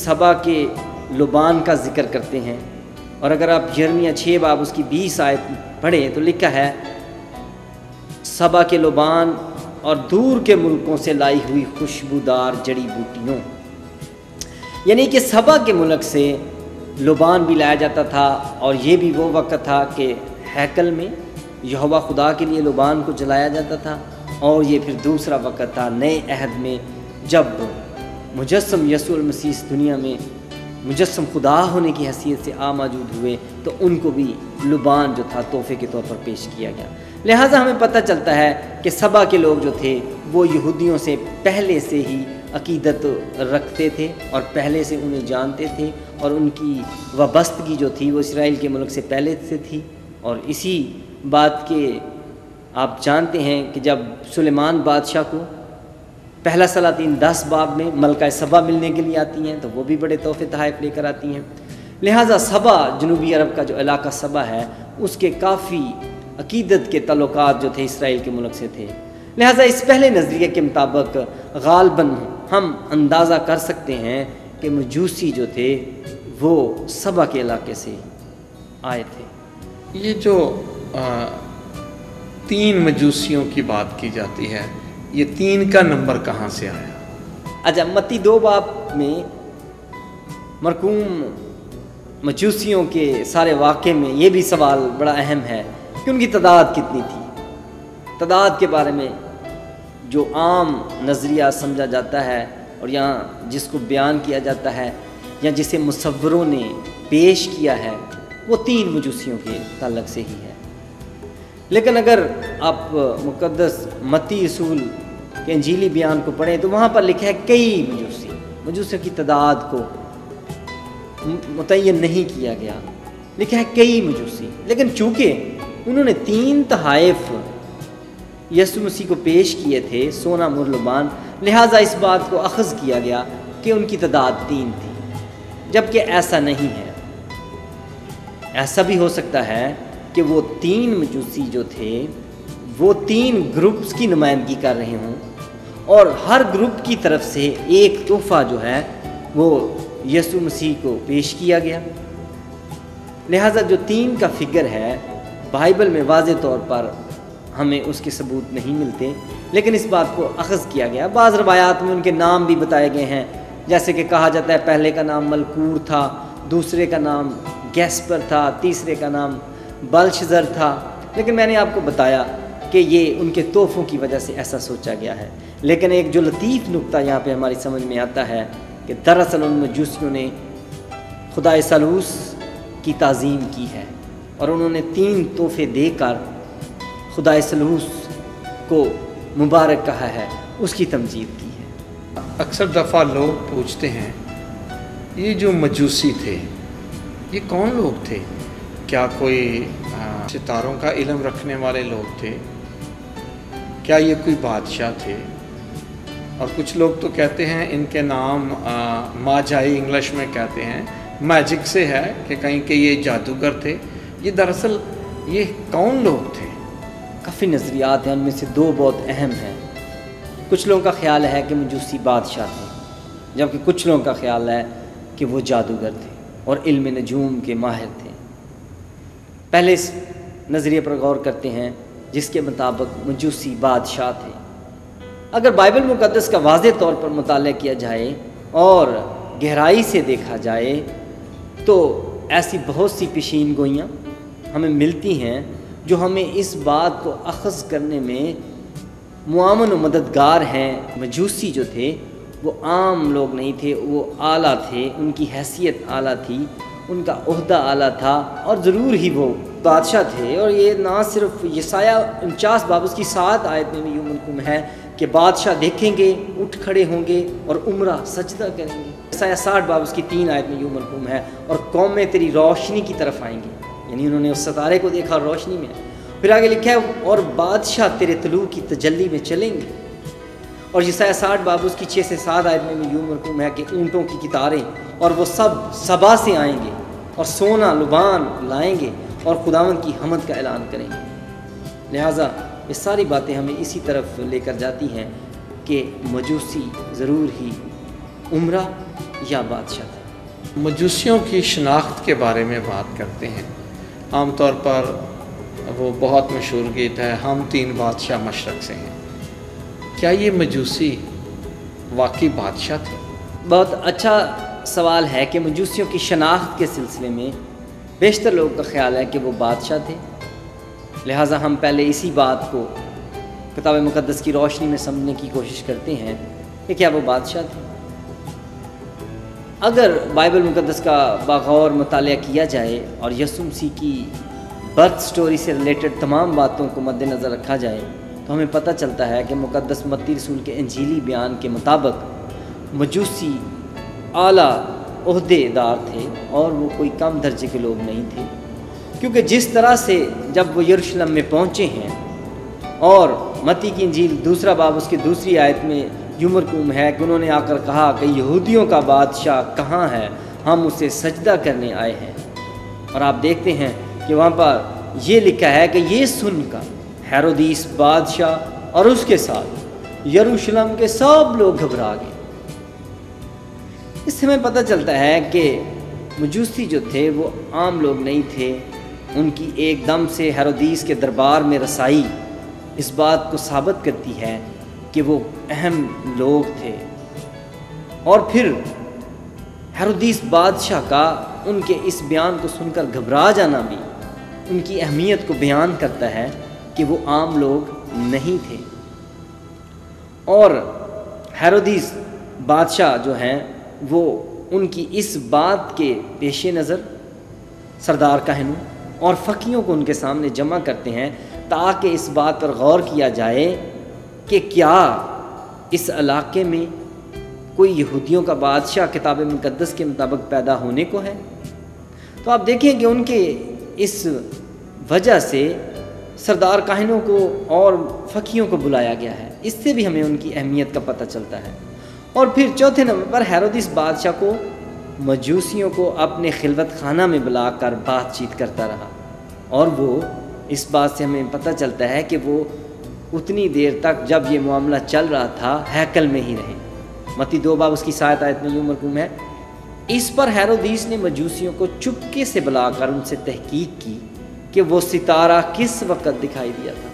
سبا کے لبان کا ذکر کرتے ہیں، اور اگر آپ یرمیہ 6 باب اس کی 20 آیت پڑھیں تو لکھا ہے سبا کے لبان اور دور کے ملکوں سے لائی ہوئی خوشبودار جڑی بوٹیوں، یعنی کہ سبا کے ملک سے لبان بھی لایا جاتا تھا، اور یہ بھی وہ وقت تھا کہ ہیکل میں یہوہ خدا کے لیے لبان کو جلایا جاتا تھا، اور یہ پھر دوسرا وقت تھا نئے عہد میں جب مجسم یسوع المسیح اس دنیا میں مجسم خدا ہونے کی حیثیت سے موجود ہوئے، تو ان کو بھی لبان جو تھا تحفے کے طور پر پیش کیا گیا۔ لہٰذا ہمیں پتہ چلتا ہے کہ سبا کے لوگ جو تھے وہ یہودیوں سے پہلے سے ہی عقیدت رکھتے تھے اور پہلے سے انہیں جانتے تھے، اور ان کی وابستگی جو تھی وہ اسرائیل کے ملک سے پہلے سے تھی۔ اور اسی بات کے آپ جانتے ہیں کہ جب سلیمان بادشاہ کو پہلا سلاطین 10 باب میں ملکہ سبا ملنے کے لیے آتی ہیں تو وہ بھی بڑے تحفے تحائف لے کر آتی ہیں۔ لہٰذا سبا، جنوبی عرب کا جو علاقہ سبا ہے، اس کے کافی عقیدت کے تعلقات جو تھے اسرائیل کے ملک سے تھے۔ لہٰذا اس پہلے نظریے کے مطابق غالباً ہم اندازہ کر سکتے ہیں کہ مجوسی جو تھے وہ سبا کے علاقے سے آئے تھے۔ یہ جو 3 مجوسیوں کی بات کی جاتی ہے، یہ 3 کا نمبر کہاں سے آیا؟ اچھا، متی 2 باب میں مرقوم مجوسیوں کے سارے واقعے میں یہ بھی سوال بڑا اہم ہے کہ ان کی تعداد کتنی تھی۔ تعداد کے بارے میں جو عام نظریہ سمجھا جاتا ہے اور یہاں جس کو بیان کیا جاتا ہے یا جسے مصوروں نے پیش کیا ہے وہ 3 مجوسیوں کے تعلق سے ہی ہے۔ لیکن اگر آپ مقدس متی رسول کے انجیلی بیان کو پڑھیں تو وہاں پر لکھا ہے کئی مجوسیوں کی تعداد کو متعین نہیں کیا گیا، لکھا ہے کئی مجوسی۔ لیکن چونکہ انہوں نے 3 تحائف یسوع مسیح کو پیش کیے تھے، سونا، مر، لبان، لہٰذا اس بات کو اخذ کیا گیا کہ ان کی تعداد 3 تھی، جبکہ ایسا نہیں ہے۔ ایسا بھی ہو سکتا ہے کہ وہ 3 مجوسی جو تھے وہ 3 گروپس کی نمائندگی کر رہے ہوں، اور ہر گروپ کی طرف سے ایک تحفہ جو ہے وہ یسوع مسیح کو پیش کیا گیا۔ لہٰذا جو 3 کا فگر ہے بائبل میں واضح طور پر ہمیں اس کے ثبوت نہیں ملتے، لیکن اس بات کو اخذ کیا گیا۔ بعض روایات میں ان کے نام بھی بتائے گئے ہیں، جیسے کہ کہا جاتا ہے پہلے کا نام ملکور تھا، دوسرے کا نام گیسپر تھا، تیسرے کا نام بلشزر تھا۔ لیکن میں نے آپ کو بتایا کہ یہ ان کے تحفوں کی وجہ سے ایسا سوچا گیا ہے۔ لیکن ایک جو لطیف نقطہ یہاں پہ ہماری سمجھ میں آتا ہے کہ دراصل ان مجوسیوں نے خدا ثالوث کی تعظیم کی ہے، اور انہوں نے 3 تحفے دے کر خدا ثالوث کو مبارک کہا ہے، اس کی تمجید کی ہے۔ اکثر دفعہ لوگ پوچھتے ہیں یہ جو مجوسی تھے یہ کون لوگ تھے؟ کیا کوئی ستاروں کا علم رکھنے والے لوگ تھے؟ کیا یہ کوئی بادشاہ تھے؟ اور کچھ لوگ تو کہتے ہیں ان کے نام ماجائی انگلش میں کہتے ہیں میجک سے ہے، کہ کہیں کہ یہ جادوگر تھے۔ یہ دراصل یہ کون لوگ تھے؟ کافی نظریات ہیں، ان میں سے 2 بہت اہم ہیں۔ کچھ لوگوں کا خیال ہے کہ مجوسی بادشاہ تھے، جبکہ کچھ لوگوں کا خیال ہے کہ وہ جادوگر تھے اور علم نجوم کے ماہر تھے۔ پہلے اس نظریے پر غور کرتے ہیں جس کے مطابق مجوسی بادشاہ تھے۔ اگر بائبل مقدس کا واضح طور پر مطالعہ کیا جائے اور گہرائی سے دیکھا جائے تو ایسی بہت سی پیشین گوئیاں ہمیں ملتی ہیں جو ہمیں اس بات کو اخذ کرنے میں معاون و مددگار ہیں۔ مجوسی جو تھے وہ عام لوگ نہیں تھے، وہ اعلیٰ تھے، ان کی حیثیت اعلیٰ تھی، ان کا عہدہ اعلیٰ تھا، اور ضرور ہی وہ بادشاہ تھے۔ اور یہ نہ صرف یسایہ 49 باب اس کی 7 آیت میں بھی یوں منقوم ہے کہ بادشاہ دیکھیں گے، اٹھ کھڑے ہوں گے اور عمرہ سجدہ کریں گے۔ یسایہ 60 باب اس کی 3 آیت میں یوں منقوم ہے، اور قومیں تیری روشنی کی طرف آئیں گے، یعنی انہوں نے اس ستارے کو دیکھا روشنی میں۔ پھر آگے لکھا ہے اور بادشاہ تیرے طلوع کی تجلی میں چلیں گے۔ اور یسایہ 60 باب اس کی 6 سے 7 آیت میں بھی یوں مرقوم ہے کہ اونٹوں کی قطاریں اور وہ سب سبا سے آئیں گے اور سونا لبان لائیں گے اور خداوند کی حمد کا اعلان کریں گے۔ لہٰذا یہ ساری باتیں ہمیں اسی طرف لے کر جاتی ہیں کہ مجوسی ضرور ہی عمرہ یا بادشاہ تھے؟ مجوسیوں کی شناخت کے بارے میں بات کرتے ہیں۔ عام طور پر وہ بہت مشہور گیت ہے، ہم 3 بادشاہ مشرق سے ہیں۔ کیا یہ مجوسی واقعی بادشاہ تھے؟ بہت اچھا سوال ہے کہ مجوسیوں کی شناخت کے سلسلے میں بیشتر لوگوں کا خیال ہے کہ وہ بادشاہ تھے، لہٰذا ہم پہلے اسی بات کو کتاب مقدس کی روشنی میں سمجھنے کی کوشش کرتے ہیں کہ کیا وہ بادشاہ تھے۔ اگر بائبل مقدس کا بغور مطالعہ کیا جائے اور یسوع مسیح کی برتھ سٹوری سے ریلیٹڈ تمام باتوں کو مد نظر رکھا جائے تو ہمیں پتہ چلتا ہے کہ مقدس متی رسول کے انجیلی بیان کے مطابق مجوسی اعلیٰ عہدے دار تھے اور وہ کوئی کم درجے کے لوگ نہیں تھے، کیونکہ جس طرح سے جب وہ یروشلم میں پہنچے ہیں اور متی کی انجیل 2 باب اس کی 2 آیت میں یوں مرقوم ہے کہ انہوں نے آ کر کہا کہ یہودیوں کا بادشاہ کہاں ہے، ہم اسے سجدہ کرنے آئے ہیں، اور آپ دیکھتے ہیں کہ وہاں پر یہ لکھا ہے کہ یہ سن کر ہیرودیس بادشاہ اور اس کے ساتھ یروشلم کے سب لوگ گھبرا گئے۔ اس سے ہمیں پتہ چلتا ہے کہ مجوسی جو تھے وہ عام لوگ نہیں تھے، ان کی ایک دم سے ہیرودیس کے دربار میں رسائی اس بات کو ثابت کرتی ہے کہ وہ اہم لوگ تھے، اور پھر ہیرودیس بادشاہ کا ان کے اس بیان کو سن کر گھبرا جانا بھی ان کی اہمیت کو بیان کرتا ہے کہ وہ عام لوگ نہیں تھے۔ اور ہیرودیس بادشاہ جو ہیں وہ ان کی اس بات کے پیش نظر سردار کاہنوں اور فقیوں کو ان کے سامنے جمع کرتے ہیں تاکہ اس بات پر غور کیا جائے کہ کیا اس علاقے میں کوئی یہودیوں کا بادشاہ کتاب مقدس کے مطابق پیدا ہونے کو ہے۔ تو آپ دیکھیں کہ ان کے اس وجہ سے سردار کاہنوں کو اور فقیوں کو بلایا گیا ہے، اس سے بھی ہمیں ان کی اہمیت کا پتہ چلتا ہے۔ اور پھر 4 نمبر پر ہیرودیس بادشاہ کو مجوسیوں کو اپنے خلوت خانہ میں بلا کر بات چیت کرتا رہا، اور وہ اس بات سے ہمیں پتہ چلتا ہے کہ وہ اتنی دیر تک جب یہ معاملہ چل رہا تھا ہیکل میں ہی رہے۔ متی 2 باب اس کی 7 آیت میں یوں مرقوم ہے، اس پر ہیرودیس نے مجوسیوں کو چپکے سے بلا کر ان سے تحقیق کی کہ وہ ستارہ کس وقت دکھائی دیا تھا،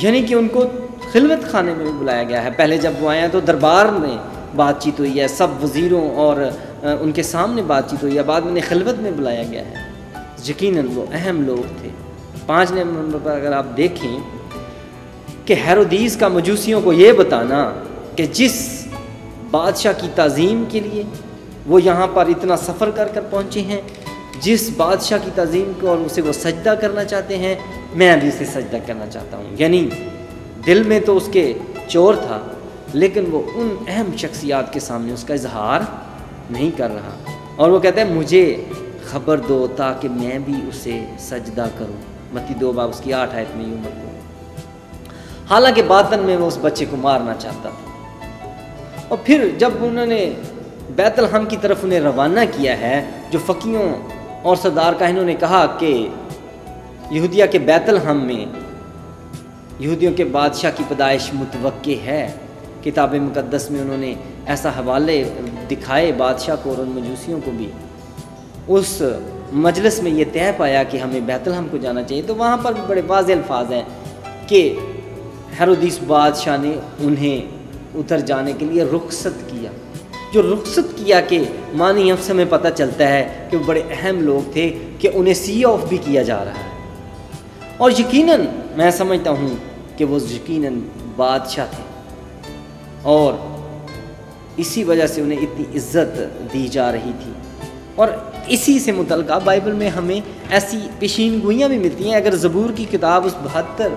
یعنی کہ ان کو خلوت خانے میں بلایا گیا ہے۔ پہلے جب وہ آئے ہیں تو دربار میں بات چیت ہوئی ہے، سب وزیروں اور ان کے سامنے بات چیت ہوئی ہے، بعد میں خلوت میں بلایا گیا ہے۔ یقیناً وہ اہم لوگ تھے۔ 5 نمبر پر اگر آپ دیکھیں کہ ہیرودیس کا مجوسیوں کو یہ بتانا کہ جس بادشاہ کی تعظیم کے لیے وہ یہاں پر اتنا سفر کر کر پہنچے ہیں، جس بادشاہ کی تعظیم کو اور اسے وہ سجدہ کرنا چاہتے ہیں، میں بھی اسے سجدہ کرنا چاہتا ہوں، یعنی دل میں تو اس کے چور تھا لیکن وہ ان اہم شخصیات کے سامنے اس کا اظہار نہیں کر رہا، اور وہ کہتا ہے مجھے خبر دو تاکہ میں بھی اسے سجدہ کروں۔ متی 2 باب اس کی 8 آیت میں یوں مرقوم۔ حالانکہ باطن میں وہ اس بچے کو مارنا چاہتا تھا۔ اور پھر جب انہوں نے بیت الحم کی طرف انہیں روانہ کیا ہے، جو فقیوں اور سردار کاہنوں نے کہا کہ یہودیہ کے بیت الحم میں یہودیوں کے بادشاہ کی پیدائش متوقع ہے، کتاب مقدس میں انہوں نے ایسا حوالے دکھائے بادشاہ کو اور ان مجوسیوں کو بھی، اس مجلس میں یہ طے پایا کہ ہمیں بیت الحم کو جانا چاہیے، تو وہاں پر بڑے واضح الفاظ ہیں کہ ہیرودیس بادشاہ نے انہیں اتر جانے کے لیے رخصت کیا۔ جو رخصت کیا کہ معنی اب سے ہمیں پتہ چلتا ہے کہ وہ بڑے اہم لوگ تھے کہ انہیں سی آف بھی کیا جا رہا ہے، اور یقیناً میں سمجھتا ہوں کہ وہ یقیناً بادشاہ تھے، اور اسی وجہ سے انہیں اتنی عزت دی جا رہی تھی۔ اور اسی سے متعلقہ بائبل میں ہمیں ایسی پیشین گوئیاں بھی ملتی ہیں۔ اگر زبور کی کتاب اس 72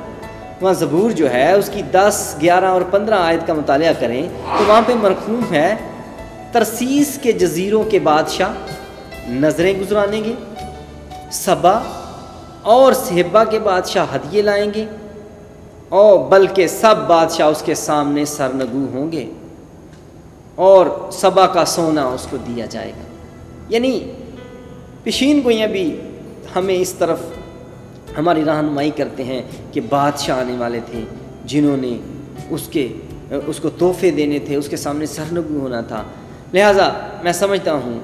وہاں زبور جو ہے اس کی 10، 11 اور 15 آیت کا مطالعہ کریں تو وہاں پہ مرقوم ہے ترسیس کے جزیروں کے بادشاہ نظریں گزرانیں گے، سبا اور صہبا کے بادشاہ ہدیے لائیں گے، اور بلکہ سب بادشاہ اس کے سامنے سرنگو ہوں گے، اور سبا کا سونا اس کو دیا جائے گا۔ یعنی پیشین گوئیاں بھی ہمیں اس طرف ہماری رہنمائی کرتے ہیں کہ بادشاہ آنے والے تھے جنہوں نے اس کو تحفے دینے تھے، اس کے سامنے سرنگو ہونا تھا۔ لہٰذا میں سمجھتا ہوں